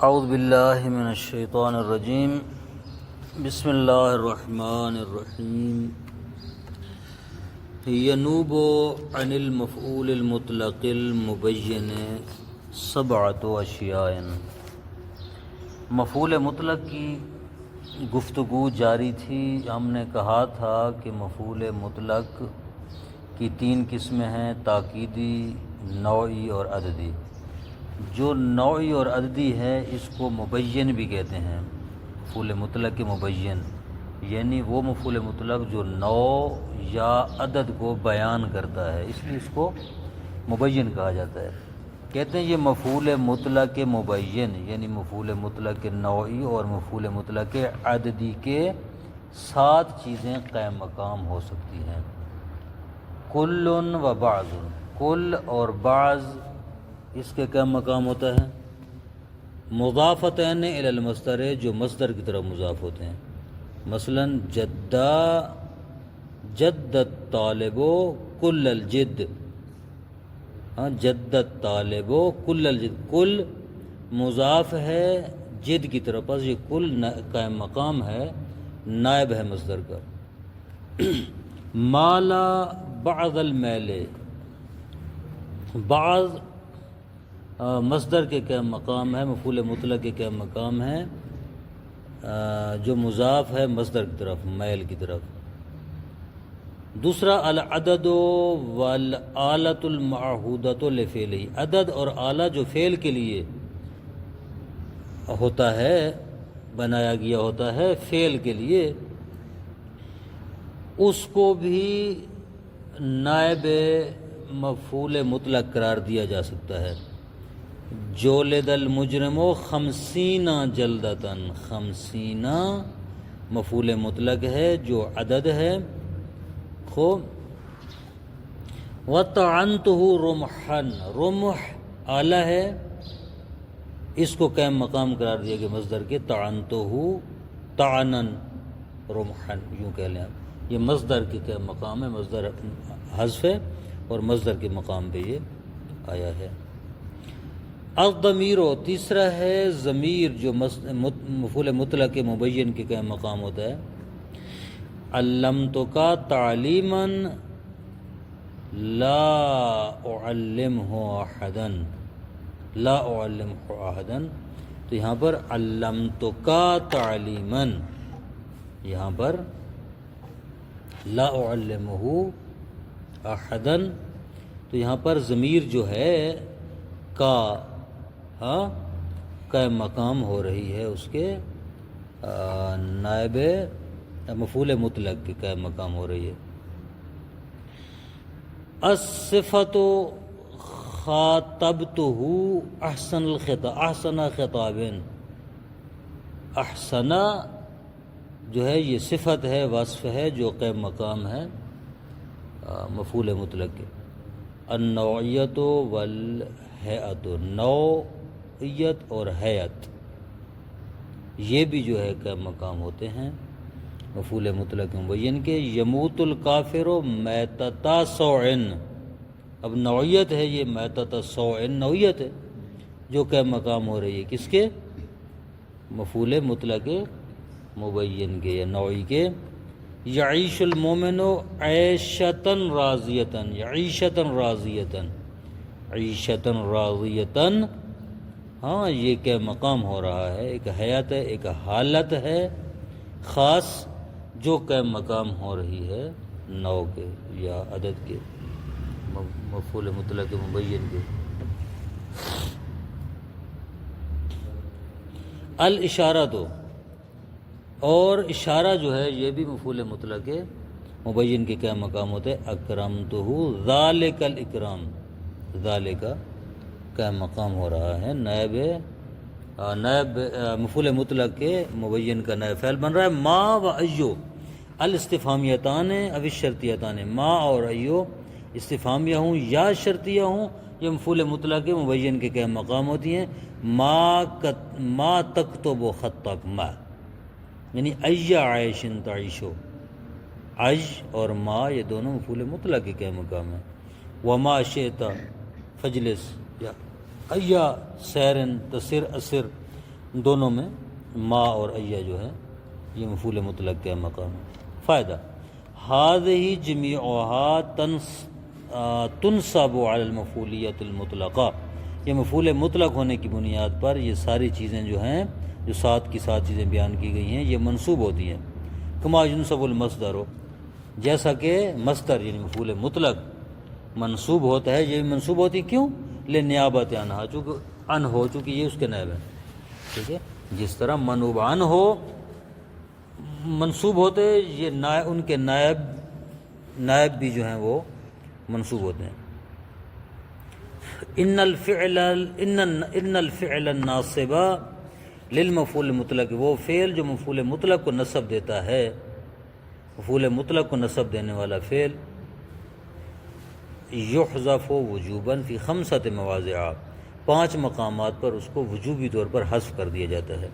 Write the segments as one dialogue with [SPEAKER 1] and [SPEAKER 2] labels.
[SPEAKER 1] اعوذ باللہ من الشیطان الرجیم بسم اللہ الرحمن الرحیم ینوب عن المفعول المطلق المبین سبعۃ اشیاء۔ مفعول مطلق کی گفتگو جاری تھی۔ ہم نے کہا تھا کہ مفعول مطلق کی 3 قسمیں ہیں: تاکیدی، نوعی اور عددی۔ جو نوعی اور عددی ہے اس کو مبین بھی کہتے ہیں، مفعول مطلق کے مبین، یعنی وہ مفعول مطلق جو نوع یا عدد کو بیان کرتا ہے، اس لیے اس کو مبین کہا جاتا ہے۔ کہتے ہیں یہ مفعول مطلق کے مبین، یعنی مفعول مطلق کے نوعی اور مفعول مطلق کے عددی کے 7 چیزیں قائم مقام ہو سکتی ہیں: کل و بعض۔ کل اور بعض اس کے کیا مقام ہوتا ہے؟ مضافتین الی المصدر، جو مصدر کی طرف مضاف ہوتے ہیں۔ مثلا جد الطالب کل الجد، جد الطالب کل الجد، کل مضاف ہے جد کی طرف، پس یہ کل قائم مقام ہے، نائب ہے مصدر کا۔ مالا بعض المیل، بعض مصدر کے کیا مقام ہے، مفعول مطلق کے کیا مقام ہے، جو مضاف ہے مصدر کی طرف، میل کی طرف۔ دوسرا العدد والآلۃ المعہودۃ لفعلہ، عدد اور آلہ جو فعل کے لیے ہوتا ہے، بنایا گیا ہوتا ہے فعل کے لیے، اس کو بھی نائب مفعول مطلق قرار دیا جا سکتا ہے۔ جولد المجرم 50 جلدتاً، 50 مفعول مطلق ہے جو عدد ہے۔ خوب وطعنتہ رمحا، رمح آلہ ہے، اس کو قائم مقام قرار دیا گیا مصدر کے، طعنتہ طعنا رمحا، یوں کہہ لیں آپ، یہ مصدر کے کیا مقام ہے، مصدر حذف ہے اور مصدر کے مقام پہ یہ آیا ہے۔ الضمیر، تیسرا ہے ضمیر جو مفعول مطلق کے مبین کے کیا مقام ہوتا ہے۔ علمتک تعلیما لا اعلمہ احدا، لا اعلمہ احدا، تو یہاں پر علمتک تعلیما، یہاں پر لا اعلمہ احدا، تو یہاں پر ضمیر جو ہے کا قائم مقام ہو رہی ہے، اس کے نائب مفعول مطلق کے قائم مقام ہو رہی ہے۔ الصفۃ خاطبتہ احسن الخطاب، احسن خطاب، احسن جو ہے یہ صفت ہے، وصف ہے جو قائم مقام ہے مفعول مطلق کے۔ النوعیت والہیئت، نوعیت اور ہیئت یہ بھی جو ہے قائم مقام ہوتے ہیں مفعول مطلق مبین کے۔ یموت الکافر میتۃ سوع، اب نوعیت ہے یہ، میتۃ سوع نوعیت ہے جو قائم مقام ہو رہی ہے کس کے؟ مفعول مطلق مبین کے یا نوعی کے۔ یعیش المومن عیشۃ راضیۃ، یعیشۃ راضیۃ، عیشۃ راضیۃ، ہاں یہ کیا مقام ہو رہا ہے، ایک حیات ہے، ایک حالت ہے خاص جو قائم مقام ہو رہی ہے نوع کے یا عدد کے، مفعول مطلق مبین کے۔ الاشارہ تو، اور اشارہ جو ہے یہ بھی مفعول مطلق مبین کے کیا مقام ہوتا ہے؟ اکرمتہ ذالک الاکرام، ذالک کا مقام ہو رہا ہے، نائب مفعول مطلق کے مبین کا نائب فعل بن رہا ہے۔ ما و ایو الاستفہامیتان او الشرطیتان، ما اور ایو استفہامیہ ہوں یا شرطیہ ہوں، یہ مفعول مطلق کے مبین کے کیا مقام ہوتی ہیں۔ ما تکتب خطک، ما یعنی ای عیش تعیشو، عج اور ما یہ دونوں مفعول مطلق کے کیا مقام ہیں۔ وما شئت فجلس، یا ایا سیرن تصر اسر، دونوں میں ما اور ایہ جو ہے یہ مفعول مطلق کے مقام ہے۔ فائدہ هذه جميعها تنصب على المفعولیت المطلقہ، یہ مفعول مطلق ہونے کی بنیاد پر یہ ساری چیزیں جو ہیں، جو ساتھ کی ساتھ چیزیں بیان کی گئی ہیں، یہ منصوب ہوتی ہیں۔ کما ينصب المصدر، جیسا کہ مصدر یعنی مفعول مطلق منصوب ہوتا ہے، یہ منصوب ہوتی کیوں؟ لنیابت عنہا، چونکہ یہ اس کے نائب ہے، ٹھیک ہے۔ جس طرح منوب عن ہو منصوب ہوتے، یہ ان کے نائب بھی جو ہیں وہ منصوب ہوتے ہیں۔ ان الفعل الناصب للمفعول المطلق، وہ فعل جو مفعول مطلق کو نصب دیتا ہے، مفعول مطلق کو نصب دینے والا فعل، یحذف وجوبا فی 5 مواضع، 5 مقامات پر اس کو وجوبی طور پر حذف کر دیا جاتا ہے۔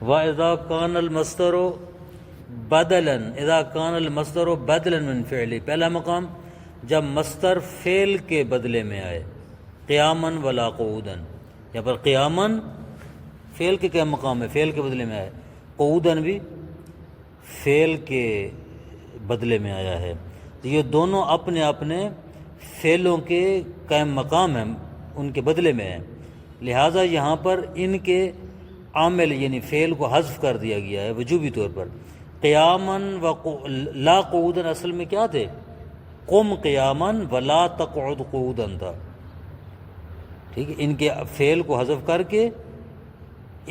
[SPEAKER 1] وَإِذَا كَانَ الْمَصْدَرُ بَدَلًا، اذا كان المصدر بدلا من فعلی، پہلا مقام جب مصدر فعل کے بدلے میں آئے، قیاما ولا قعودا، یہاں پر قیاما فعل کے کیا مقام ہے؟ فعل کے بدلے میں آئے، قعودا بھی فعل کے بدلے میں آیا ہے، تو یہ دونوں اپنے اپنے فعلوں کے قائم مقام ہیں، ان کے بدلے میں ہیں، لہٰذا یہاں پر ان کے عامل یعنی فعل کو حذف کر دیا گیا ہے وجوبی طور پر۔ قیاما لا قعودا اصل میں کیا تھے؟ قم قیاما ولا تقعد قعودا تھا، ٹھیک ہے۔ ان کے فعل کو حذف کر کے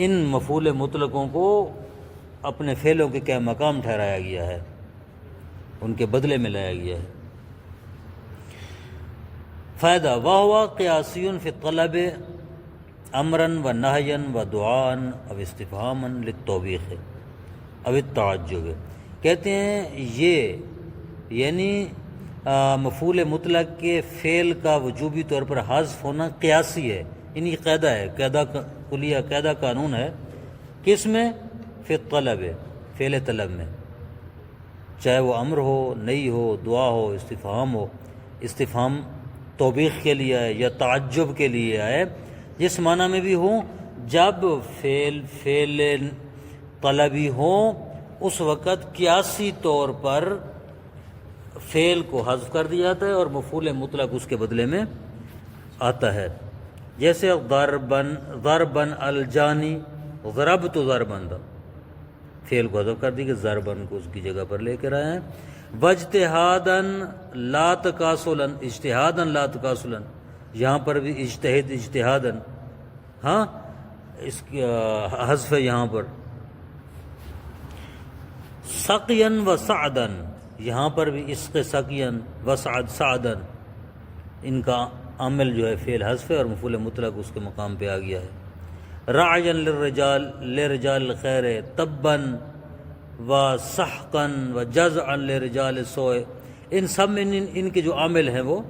[SPEAKER 1] ان مفعول مطلقوں کو اپنے فعلوں کے کیا مقام ٹھہرایا گیا ہے، ان کے بدلے میں لایا گیا ہے۔ فائدہ وَهُوَ قِيَاسِيٌ فِي الطَّلَبِ امراً و نہیاً و دعاً او استفہاماً للتوبیخ او التعجب، کہتے ہیں یہ یعنی مفعول مطلق کے فعل کا وجوبی طور پر حذف ہونا قیاسی ہے، یعنی قاعدہ ہے، قاعدہ کلیہ، قاعدہ قانون ہے، کس میں؟ فی الطلب، فعل طلب میں، چاہے وہ امر ہو، نہی ہو، دعا ہو، استفہام ہو، استفہام توبیخ کے لیے آئے یا تعجب کے لیے آئے، جس معنی میں بھی ہوں، جب فعل طلبی ہوں اس وقت قیاسی طور پر فعل کو حذف کر دیا جاتا ہے اور مفعول مطلق اس کے بدلے میں آتا ہے۔ جیسے ضربن الجانی، ضربت ضربن تھا، فعل کو حذف کر دی کہ ضربن کو اس کی جگہ پر لے کر آئے ہیں۔ واجتہاداً لا تکاسلاً، اجتہاداً لا تکاسلاً، یہاں پر بھی اجتہد اجتہاداً، ہاں اس کی حذف ہے یہاں پر۔ سقیاً و سعداً، یہاں پر بھی عشق سقیاً و سعد سعداً، ان کا عامل جو ہے فعل حذف ہے اور مفعول مطلق اس کے مقام پہ آ گیا ہے۔ راعیاً للرجال، لرجال الخیر، تباً و سحقاً و جزعاً لرجال السوء، ان سب میں ان کے جو عامل ہیں وہ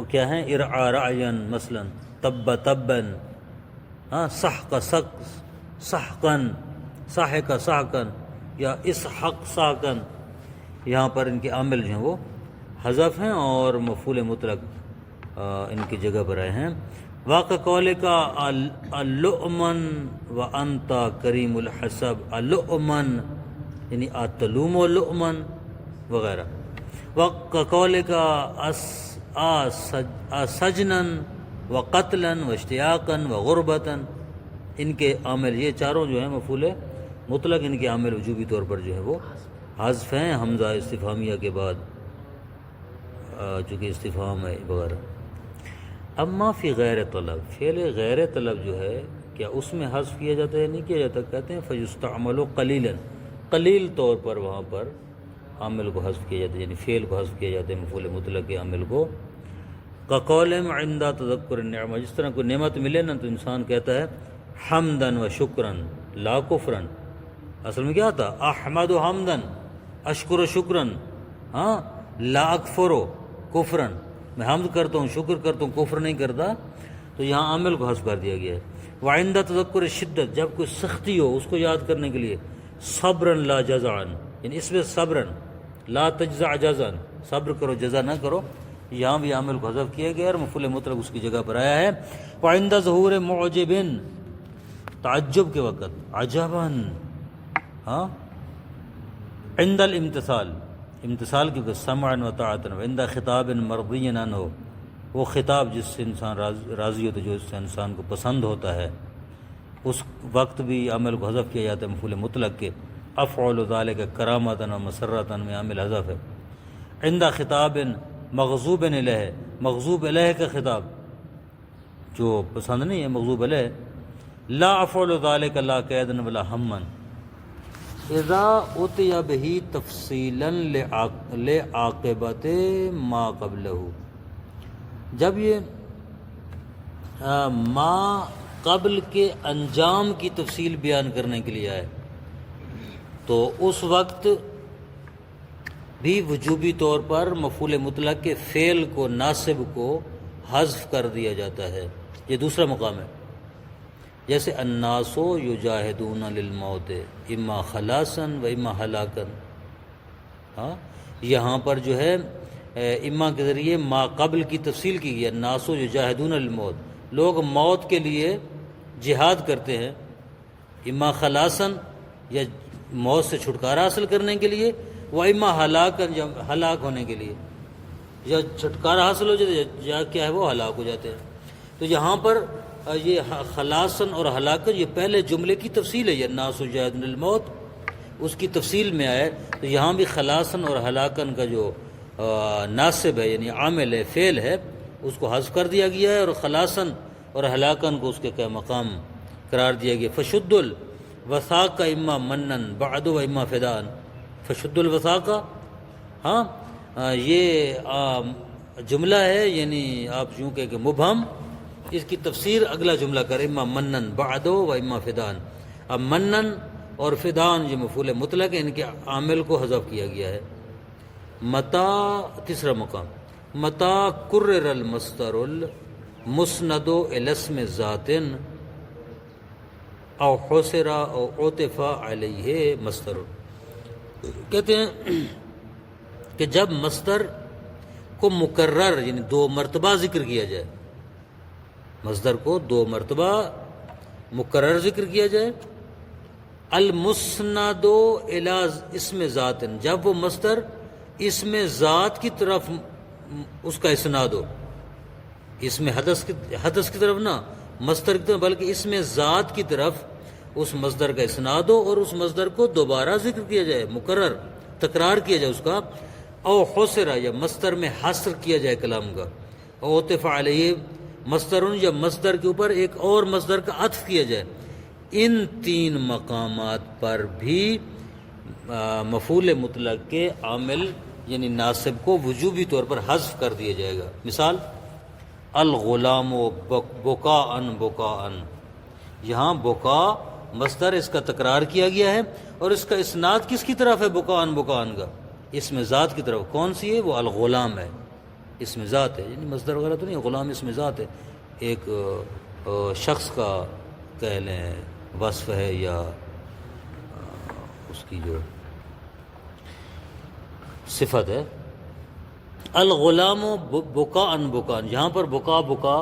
[SPEAKER 1] کیا ہیں؟ ارعا رعیاً مثلا، تب تباً، ہاں، سحق سحقاً، ساحق سحقاً یا اسحق سحقاً، یہاں پر ان کے عامل جو ہیں وہ حذف ہیں اور مفعول مطلق ان کی جگہ پر آئے ہیں۔ واقع قول کا اللؤمن و انت کریم الحسب، اللؤمن یعنی اتلوم و لؤمن وغیرہ۔ واقع قول کا سجنن و قتلاً و اشتیاقاً و غربتاً، ان کے عامل یہ چاروں جو ہیں مفعول مطلق، ان کے عامل وجوبی طور پر جو ہے وہ حذف ہیں حمزہ استفہامیہ کے بعد، چونکہ استفہام ہے وغیرہ۔ اما فی غیر طلب، فعل غیر طلب جو ہے کیا اس میں حذف کیا جاتا ہے یا نہیں کیا جاتا؟ کہتے ہیں فیستعمل قلیلاً، قلیل طور پر وہاں پر عامل کو حذف کیا جاتا ہے، یعنی فعل کو حذف کیا جاتا ہے مفعول مطلق کے عامل کو۔ کقولہم عند تذکر النعمہ، جس طرح کوئی نعمت ملے نا تو انسان کہتا ہے حمدن و شکرن لا کفرن، اصل میں کیا تھا؟ احمد و حمدن، اشکر و شکرن، ہاں، لا اکفر و کفرن، میں حمد کرتا ہوں، شکر کرتا ہوں، کفر نہیں کرتا، تو یہاں عامل کو حذف کر دیا گیا ہے۔ وعند تذکر الشدت، جب کوئی سختی ہو اس کو یاد کرنے کے لیے صبرن لا جزعن، یعنی اس میں صبرن لا تجزع جزعن، صبر کرو جزا نہ کرو، یہاں بھی عامل کو حذف کیا گیا اور مفعول مطلق اس کی جگہ پر آیا ہے۔ وعند ظہور معجب، تعجب کے وقت، عجباً، ہاں، عند الامتثال، امتثال کی وقت، سمعا و طاعتا، عند خطاب مرضی عنہ، وہ خطاب جس سے انسان راضی ہوتا ہے، جو اس سے انسان کو پسند ہوتا ہے، اس وقت بھی عمل کو حذف کیا جاتا ہے مفعول مطلق کے. افعل ذالک کرامتا و مسرتا میں عامل حذف ہے. عند خطاب مغضوب علیہ، مغضوب علیہ کا خطاب جو پسند نہیں ہے، مغضوب علیہ. لا افعل ذالک لا قیدا ولا ہما، اذا اتی بہ تفصیلا لعاقبۃ ما قبلہ، جب یہ ما قبل کے انجام کی تفصیل بیان کرنے کے لیے آئے تو اس وقت بھی وجوبی طور پر مفعول مطلق کے فعل کو، ناصب کو حذف کر دیا جاتا ہے. یہ دوسرا مقام ہے. جیسے الناس یجاہدون للموت اما خلاصا و اما ہلاکا، ہاں، یہاں پر جو ہے اما کے ذریعے ما قبل کی تفصیل کی گئی. الناس یجاہدون للموت، لوگ موت کے لیے جہاد کرتے ہیں، اما خلاصا یا موت سے چھٹکارا حاصل کرنے کے لیے، و اما ہلاکا یا ہلاک ہونے کے لیے، یا چھٹکارا حاصل ہو جاتا ہے یا کیا ہے وہ ہلاک ہو جاتے ہیں. تو یہاں پر یہ خلاصاً اور ہلاکن یہ پہلے جملے کی تفصیل ہے. یہ الناس یجاہدون للموت اس کی تفصیل میں آئے تو یہاں بھی خلاصاً اور ہلاکن کا جو ناصب ہے یعنی عامل ہے، فعل ہے، اس کو حذف کر دیا گیا ہے، اور خلاصاً اور ہلاکن کو اس کے کیا مقام قرار دیا گیا. فشد الوثاق اما منن بعد و اما فدان، فشد الوثاق، ہاں، یہ جملہ ہے، یعنی آپ یوں کہہ کہ مبہم، اس کی تفسیر اگلا جملہ کر، اما منن بعد و اما فدان. اب منن اور فدان یہ مفعول مطلق ہے، ان کے عامل کو حذف کیا گیا ہے. متا، تیسرا مقام، متا کرر المصدر المسند الی اسم ذات او حسر او عطف علیہ مصدر، کہتے ہیں کہ جب مصدر کو مکرر یعنی دو مرتبہ ذکر کیا جائے، مصدر کو دو مرتبہ مکرر ذکر کیا جائے، المسند الی اسم ذات، جب وہ مصدر اسم ذات کی طرف اس کا اسناد ہو، اسم حدث کی طرف نہ مصدر کی طرف بلکہ اسم ذات کی طرف اس مصدر کا اسناد ہو، اور اس مصدر کو دوبارہ ذکر کیا جائے، مکرر تکرار کیا جائے اس کا. او حسرا، یا مصدر میں حصر کیا جائے کلام کا. او عطف علیہ مصدر، یا مصدر کے اوپر ایک اور مصدر کا عطف کیا جائے. ان تین مقامات پر بھی مفعول مطلق کے عامل یعنی ناصب کو وجوبی طور پر حذف کر دیا جائے گا. مثال الغلام بکاء بکاء، یہاں بکا مصدر اس کا تکرار کیا گیا ہے، اور اس کا اسناد کس کی طرف ہے؟ بکاء بکاء کا، اسم ذات کی طرف. کون سی ہے؟ وہ الغلام ہے، اسم ذات ہے، یعنی مصدر وغیرہ تو نہیں، غلام اسم ذات ہے، ایک شخص کا کہہ لیں وصف ہے یا اس کی جو صفت ہے. الغلام بکاء بکاء، یہاں پر بکا بکا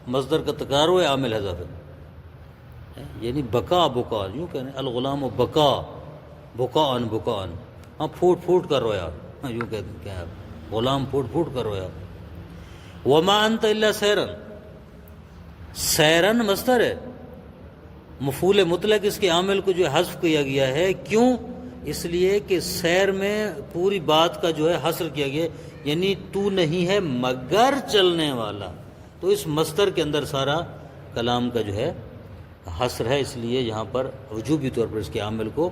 [SPEAKER 1] مصدر کا تکرار ہوا ہے، عامل حذف ہے، یعنی بکا بکا، یوں کہنے الغلام بکا بکاء بکاء، ہاں پھوٹ پھوٹ کر رویا، ہاں یوں کہتے ہیں غلام پھوٹ پھوٹ کر رویا. وما انت الا سیرن، سیرن مصدر ہے، مفعول مطلق اس کے عامل کو جو ہے حذف کیا گیا ہے. کیوں؟ اس لیے کہ سیر میں پوری بات کا جو ہے حصر کیا گیا، یعنی تو نہیں ہے مگر چلنے والا، تو اس مصدر کے اندر سارا کلام کا جو ہے حصر ہے، اس لیے یہاں پر وجوبی طور پر اس کے عامل کو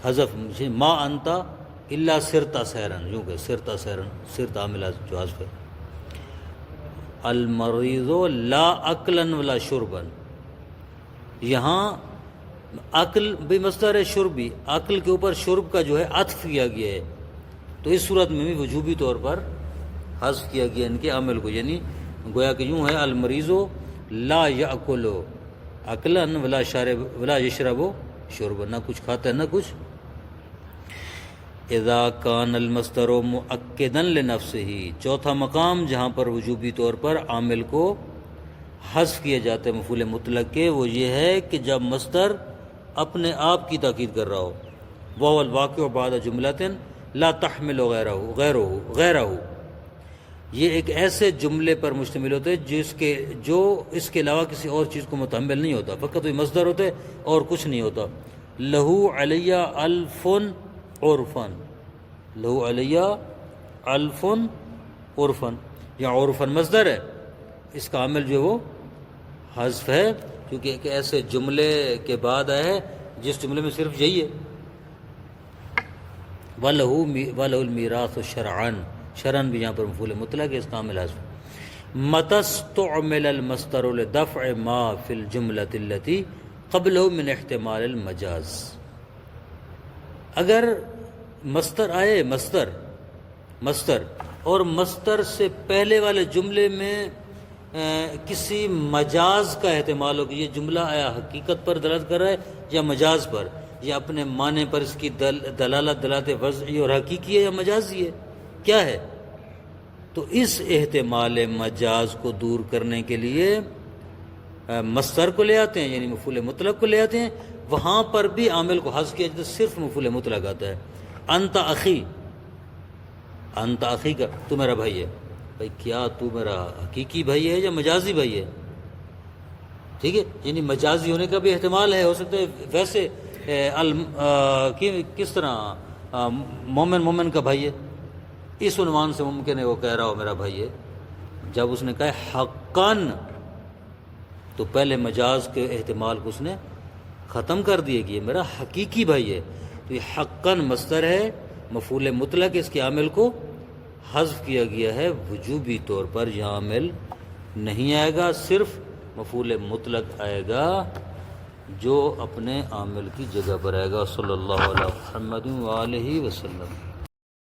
[SPEAKER 1] حذف. ما انت الا سرتا سیرن، یوں کہ سرتا سیرن، سرتا عامل جو حذف ہے. المریض لا اکلا ولا شربا، یہاں عقل بھی مصدر ہے، شرب بھی، عقل کے اوپر شرب کا جو ہے عطف کیا گیا ہے، تو اس صورت میں بھی وجوبی طور پر حذف کیا گیا ان کے عمل کو، یعنی گویا کہ یوں ہے المریض لا یاکل عقلا ولا شارب ولا یشرب شربا، نہ کچھ کھاتا ہے نہ کچھ. اذا کان المصدر مؤکدا لنفسه، چوتھا مقام جہاں پر وجوبی طور پر عامل کو حذف کیے جاتے ہیں مفعول مطلق کے، وہ یہ ہے کہ جب مصدر اپنے آپ کی تاکید کر رہا ہو، وهو الواقع بعد جملۃ لا تحمل غیرہ، یہ ایک ایسے جملے پر مشتمل ہوتے ہیں جو اس کے علاوہ کسی اور چیز کو متحمل نہیں ہوتا، فقط وہی مصدر ہوتے اور کچھ نہیں ہوتا۔ لہو علیہ الف عرفن، لہو علیہ الف عرفن، یا عرفن مصدر ہے، اس کا عامل جو وہ حذف ہے، کیونکہ ایک ایسے جملے کے بعد آیا ہے جس جملے میں صرف یہی ہے۔ وَلَهُ الْمِيرَاثُ شَرْعًا، شرعاً بھی یہاں پر مفعول مطلق ہے، اس کا عامل حذف۔ مَتَى اسْتُعْمِلَ الْمَصْدَرُ لِدَفْعِ مَا فِي الْجُمْلَةِ الَّتِي قَبْلَهُ مِنْ احتمال المجاز، اگر مصدر آئے، مصدر اور مصدر سے پہلے والے جملے میں کسی مجاز کا احتمال ہو کہ یہ جملہ آیا حقیقت پر دلالت کر رہا ہے یا مجاز پر، یا اپنے معنی پر اس کی دلالت وضعی اور حقیقی ہے یا مجازی ہے، کیا ہے، تو اس احتمال مجاز کو دور کرنے کے لیے مصدر کو لے آتے ہیں، یعنی مفعول مطلق کو لے آتے ہیں، وہاں پر بھی عامل کو حذف کیا جاتا ہے، صرف مفعول مطلق آتا ہے۔ انت اخی، انت اخی کا، تو میرا بھائی ہے، بھائی کیا تو میرا حقیقی بھائی ہے یا مجازی بھائی ہے، ٹھیک ہے، یعنی مجازی ہونے کا بھی احتمال ہے، ہو سکتا ہے ویسے کس طرح مومن کا بھائی ہے، اس عنوان سے ممکن ہے وہ کہہ رہا ہو میرا بھائی ہے۔ جب اس نے کہا حقاً تو پہلے مجاز کے احتمال کو اس نے ختم کر دیے کہ یہ میرا حقیقی بھائی ہے، تو یہ حقاً مصدر ہے، مفعول مطلق، اس کے عامل کو حذف کیا گیا ہے، وجوبی طور پر یہ عامل نہیں آئے گا، صرف مفعول مطلق آئے گا جو اپنے عامل کی جگہ پر آئے گا۔ صلی اللہ علیہ محمد وآلہ وسلم۔